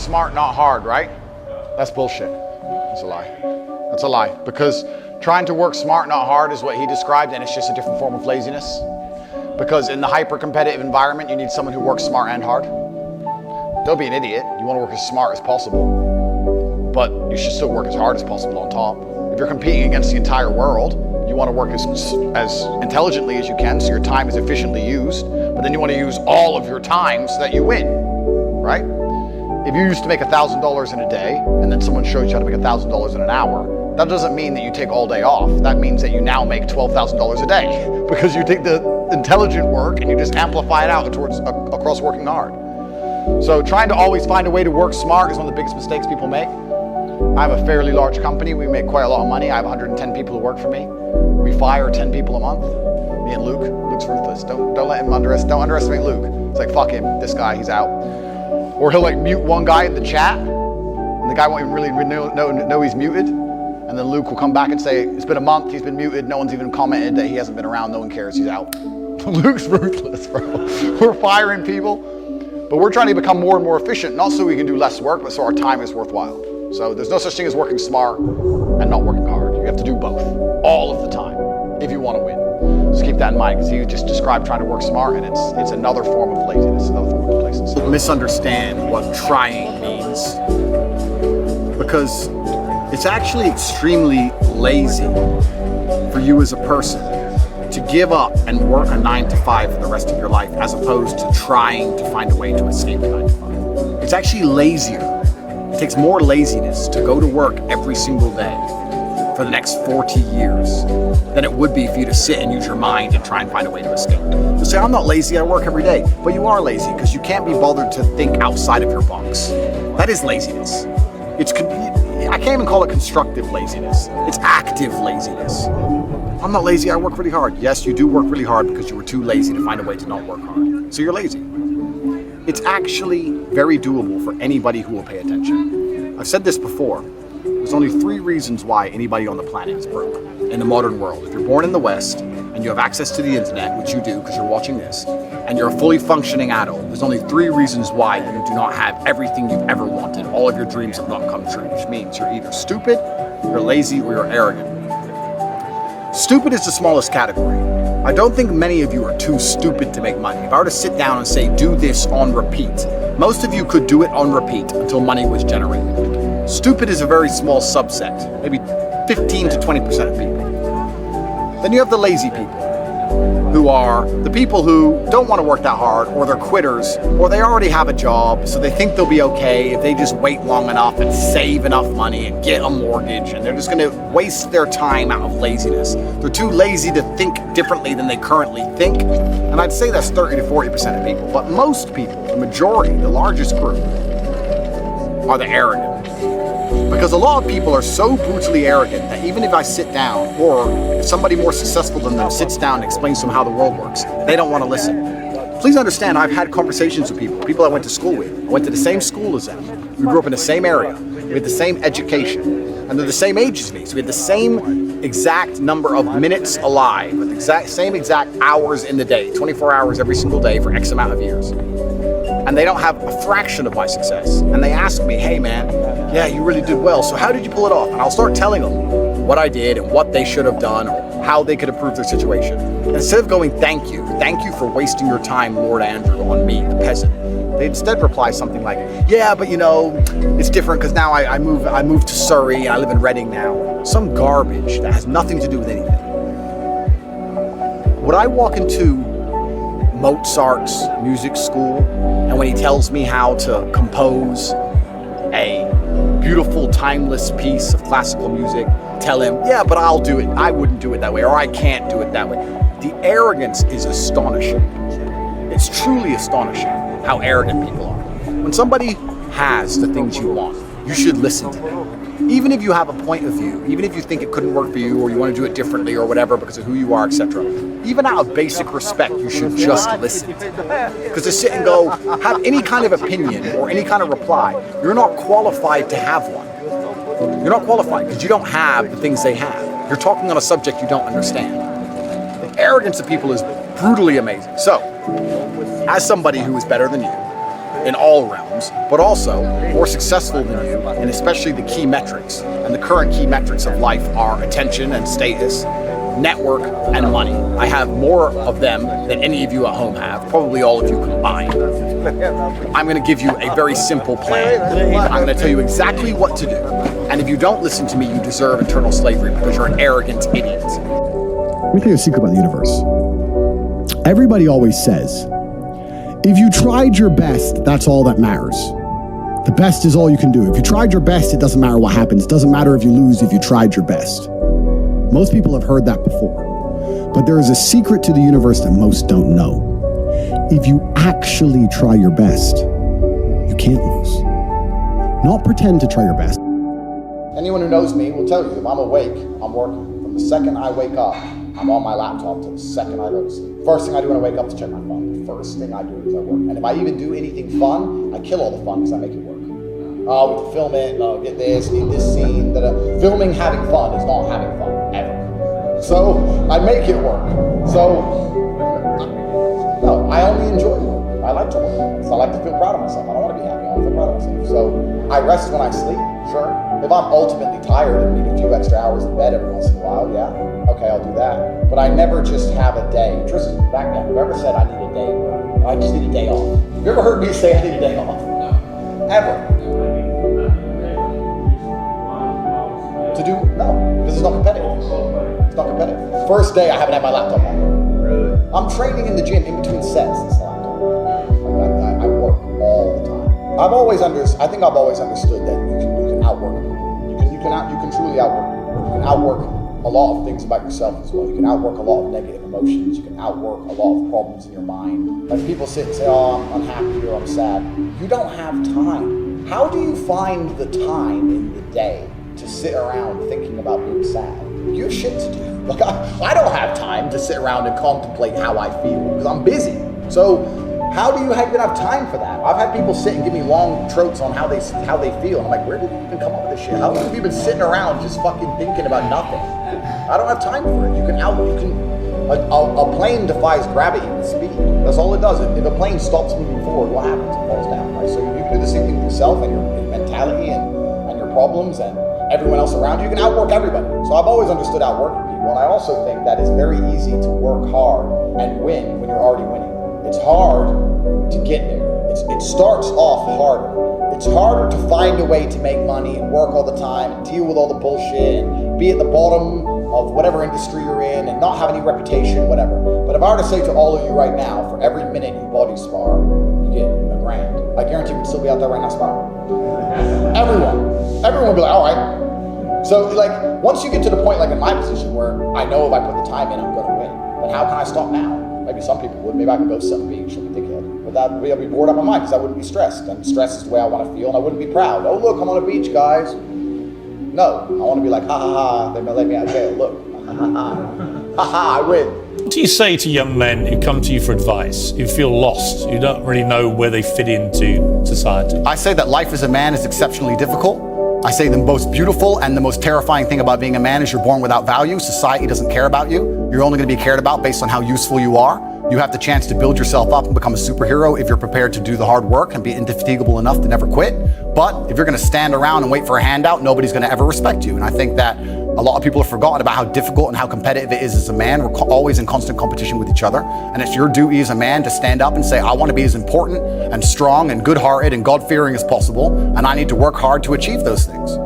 smart, not hard, right? That's bullshit. That's a lie. That's a lie. Because trying to work smart, not hard is what he described, and it's just a different form of laziness. Because in the hyper-competitive environment, you need someone who works smart and hard. Don't be an idiot. You want to work as smart as possible, but you should still work as hard as possible on top. If you're competing against the entire world, you want to work as intelligently as you can so your time is efficiently used, but then you want to use all of your time so that you win, right? If you used to make $1,000 in a day, and then someone shows you how to make $1,000 in an hour, that doesn't mean that you take all day off. That means that you now make $12,000 a day because you take the intelligent work and you just amplify it out towards across working hard. So trying to always find a way to work smart is one of the biggest mistakes people make. I have a fairly large company. We make quite a lot of money. I have 110 people who work for me. We fire 10 people a month. Me and Luke. Luke's ruthless. Don't let him don't underestimate Luke. It's like, fuck him, this guy, he's out. Or he'll like mute one guy in the chat, and the guy won't even really know he's muted. And then Luke will come back and say, it's been a month, he's been muted, no one's even commented that he hasn't been around, no one cares, he's out. Luke's ruthless, bro. We're firing people, but we're trying to become more and more efficient, not so we can do less work, but so our time is worthwhile. So there's no such thing as working smart and not working hard. You have to do both, all of the time, if you want to win. Just keep that in mind, because you just described trying to work smart, and it's another form of laziness, another form of complacency. Misunderstand what trying means, because it's actually extremely lazy for you as a person to give up and work a 9-to-5 for the rest of your life, as opposed to trying to find a way to escape the 9-to-5. It's actually lazier. It takes more laziness to go to work every single day for the next 40 years than it would be for you to sit and use your mind and try and find a way to escape. You say, I'm not lazy, I work every day. But you are lazy because you can't be bothered to think outside of your box. That is laziness. I can't even call it constructive laziness. It's active laziness. I'm not lazy, I work really hard. Yes, you do work really hard because you were too lazy to find a way to not work hard. So you're lazy. It's actually very doable for anybody who will pay attention. I've said this before. There's only 3 reasons why anybody on the planet is broke in the modern world. If you're born in the West and you have access to the internet, which you do because you're watching this, and you're a fully functioning adult, there's only 3 reasons why you do not have everything you've ever wanted. All of your dreams have not come true, which means you're either stupid, you're lazy, or you're arrogant. Stupid is the smallest category. I don't think many of you are too stupid to make money. If I were to sit down and say, do this on repeat, most of you could do it on repeat until money was generated. Stupid is a very small subset, maybe 15 to 20% of people. Then you have the lazy people, who are the people who don't want to work that hard, or they're quitters, or they already have a job, so they think they'll be okay if they just wait long enough and save enough money and get a mortgage, and they're just going to waste their time out of laziness. They're too lazy to think differently than they currently think, and I'd say that's 30 to 40% of people. But most people, the majority, the largest group, are the arrogant. Because a lot of people are so brutally arrogant that even if I sit down, or if somebody more successful than them sits down and explains to them how the world works, they don't want to listen. Please understand, I've had conversations with people I went to school with. I went to the same school as them. We grew up in the same area. We had the same education. And they're the same age as me. So we had the same exact number of minutes alive, with same exact hours in the day, 24 hours every single day for X amount of years. And they don't have a fraction of my success. And they ask me, hey man, yeah, you really did well, so how did you pull it off? And I'll start telling them what I did and what they should have done, or how they could improve their situation. And instead of going, thank you for wasting your time, Lord Andrew, on me, the peasant, they instead reply something like, yeah, but you know, it's different because now I moved to Surrey and I live in Reading now. Some garbage that has nothing to do with anything. Would I walk into Mozart's music school, and when he tells me how to compose a beautiful, timeless piece of classical music, tell him, yeah, but I'll do it. I wouldn't do it that way, or I can't do it that way. The arrogance is astonishing. It's truly astonishing how arrogant people are. When somebody has the things you want, you should listen to them. Even if you have a point of view, even if you think it couldn't work for you, or you want to do it differently or whatever because of who you are, etc. Even out of basic respect, you should just listen. Because to sit and go, have any kind of opinion or any kind of reply, you're not qualified to have one. You're not qualified because you don't have the things they have. You're talking on a subject you don't understand. The arrogance of people is brutally amazing. So, as somebody who is better than you, in all realms, but also more successful than you, and especially the key metrics. And the current key metrics of life are attention and status, network, and money. I have more of them than any of you at home have, probably all of you combined. I'm going to give you a very simple plan. I'm going to tell you exactly what to do. And if you don't listen to me, you deserve eternal slavery because you're an arrogant idiot. Let me tell you a secret about the universe. Everybody always says, if you tried your best, that's all that matters. The best is all you can do. If you tried your best, it doesn't matter what happens. It doesn't matter if you lose if you tried your best. Most people have heard that before. But there is a secret to the universe that most don't know. If you actually try your best, you can't lose. Not pretend to try your best. Anyone who knows me will tell you, if I'm awake, I'm working. From the second I wake up, I'm on my laptop till the second I go to sleep. First thing I do when I wake up is check my phone. The first thing I do is I work. And if I even do anything fun, I kill all the fun because I make it work. Oh, we have to film it, get this, need this scene. Filming having fun is not having fun, ever. So I make it work. So, no, I only enjoy work. I like to work. So I like to feel proud of myself. I don't want to be happy, I want to feel proud of myself. So I rest when I sleep, sure. If I'm ultimately tired and need a few extra hours in bed every once in a while, yeah, okay, I'll do that. But I never just have a day. Tristan, back then, whoever said I need a day, I just need a day off. You ever heard me say I need a day off? No. Ever. To do? No, because it's not competitive. It's not competitive. First day, I haven't had my laptop on. Really? I'm training in the gym in between sets. This laptop. Like I work all the time. I think I've always understood that you can outwork people. You can truly outwork people. You can outwork a lot of things about yourself as well. You can outwork a lot of negative emotions. You can outwork a lot of problems in your mind. When people sit and say, oh, I'm unhappy or I'm sad, you don't have time. How do you find the time in the day to sit around thinking about being sad? You have shit to do. Like I don't have time to sit around and contemplate how I feel because I'm busy. So how do you even have time for that? I've had people sit and give me long trotes on how they feel. And I'm like, where did you even come up with this shit? How long have you been sitting around just fucking thinking about nothing? I don't have time for it. A plane defies gravity with speed. That's all it does. If a plane stops moving forward, what happens? It falls down, right? So you can do the same thing with yourself and your mentality and your problems and everyone else around you. You can outwork everybody. So I've always understood outworking people. And I also think that it's very easy to work hard and win when you're already winning. It's hard to get there. It starts off harder. It's harder to find a way to make money and work all the time and deal with all the bullshit and be at the bottom of whatever industry you're in and not have any reputation, whatever. But if I were to say to all of you right now, for every minute you body spar, you get $1,000. I guarantee we'd still be out there right now sparring. Everyone would be like, all right. So like, once you get to the point like in my position where I know if I put the time in, I'm gonna win, then how can I stop now? Maybe some people would. Maybe I can go to some beach and be dickhead. But I'd be bored out of my mind because I wouldn't be stressed. And stress is the way I want to feel, and I wouldn't be proud. Oh, look, I'm on a beach, guys. No, I want to be like, ha ha ha, they may let me out of jail. Look, ha ha ha, ha ha, I win. What do you say to young men who come to you for advice, who feel lost, who don't really know where they fit into society? I say that life as a man is exceptionally difficult. I say the most beautiful and the most terrifying thing about being a man is you're born without value. Society doesn't care about you. You're only going to be cared about based on how useful you are. You have the chance to build yourself up and become a superhero if you're prepared to do the hard work and be indefatigable enough to never quit. But if you're going to stand around and wait for a handout, nobody's going to ever respect you. And I think that a lot of people have forgotten about how difficult and how competitive it is as a man. We're always in constant competition with each other. And it's your duty as a man to stand up and say, I want to be as important and strong and good-hearted and God-fearing as possible. And I need to work hard to achieve those things.